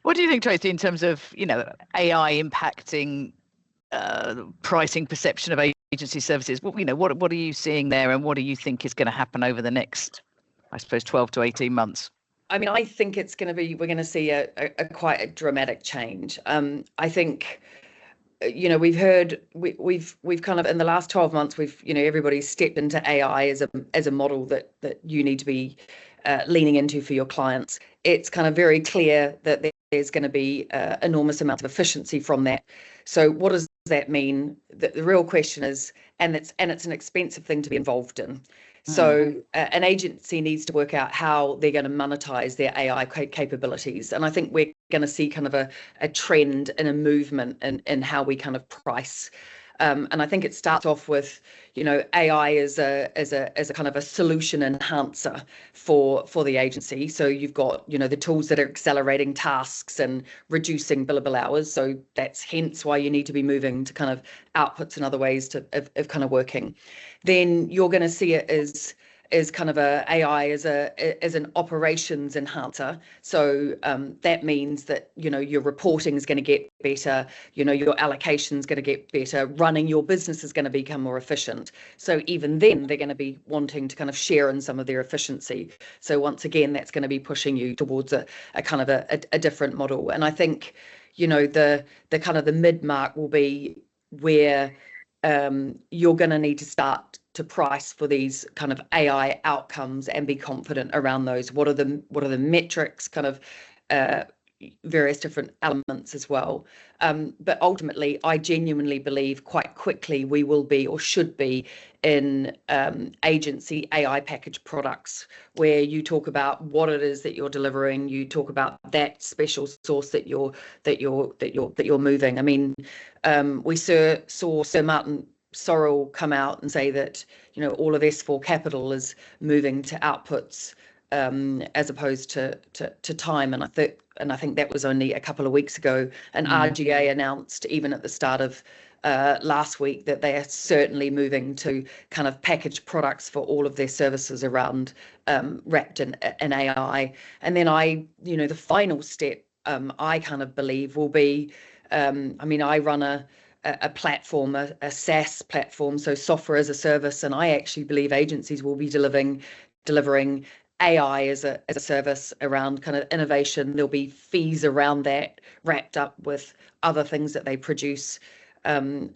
What do you think, Tracey, in terms of, AI impacting pricing perception of agency services? What are you seeing there, and what do you think is going to happen over the next, I suppose, 12 to 18 months? I mean, I think we're going to see a quite a dramatic change. I think, we've kind of, in the last 12 months, everybody's stepped into AI as a model that you need to be leaning into for your clients. It's kind of very clear that there's going to be enormous amounts of efficiency from that. So what does that mean? The real question is, and it's an expensive thing to be involved in. So an agency needs to work out how they're going to monetize their AI capabilities. And I think we're going to see kind of a trend and a movement in how we kind of price. And I think it starts off with, AI as a kind of a solution enhancer for the agency. So you've got, the tools that are accelerating tasks and reducing billable hours. So that's hence why you need to be moving to kind of outputs and other ways of kind of working. Then you're going to see it as kind of AI as an operations enhancer. So that means that, your reporting is going to get better, your allocation is going to get better, running your business is going to become more efficient. So even then they're going to be wanting to kind of share in some of their efficiency. So once again, that's going to be pushing you towards a kind of a different model. And I think, the kind of the mid-mark will be where you're going to need to start to price for these kind of AI outcomes and be confident around those. What are the metrics, kind of various different elements as well. But ultimately, I genuinely believe quite quickly we will be, or should be, in agency AI package products, where you talk about what it is that you're delivering, you talk about that special sauce that you're moving. I mean, we saw Sir Martin Sorrell come out and say that, all of S4 Capital is moving to outputs as opposed to time. And I think that was only a couple of weeks ago. And RGA announced even at the start of last week that they are certainly moving to kind of packaged products for all of their services around wrapped in AI. And then the final step, I kind of believe will be, I run a platform, a SaaS platform, so software as a service, and I actually believe agencies will be delivering AI as a service around kind of innovation. There'll be fees around that wrapped up with other things that they produce, I will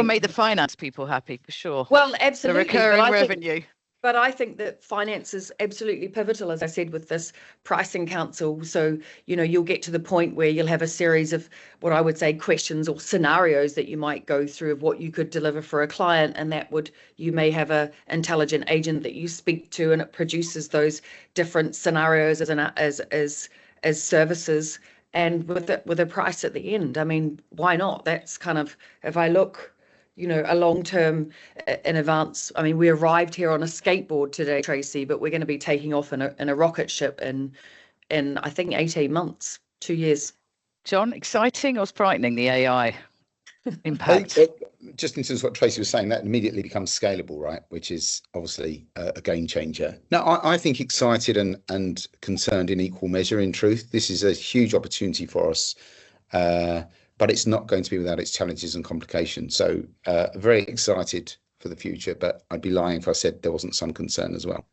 make the finance people happy for sure. Well, absolutely, the recurring revenue. But I think that finance is absolutely pivotal, as I said, with this pricing council. So, you'll get to the point where you'll have a series of what I would say questions or scenarios that you might go through of what you could deliver for a client. And you may have a intelligent agent that you speak to, and it produces those different scenarios as services, and with a price at the end. I mean, why not? That's kind of, if I look, a long term in advance. I mean, we arrived here on a skateboard today, Tracey, but we're going to be taking off in a rocket ship in I think 18 months, 2 years. John, exciting or frightening, the AI impact? Just in terms of what Tracey was saying, that immediately becomes scalable, right? Which is obviously a game changer. No, I think excited and concerned in equal measure, in truth. This is a huge opportunity for us. But it's not going to be without its challenges and complications. So very excited for the future, but I'd be lying if I said there wasn't some concern as well.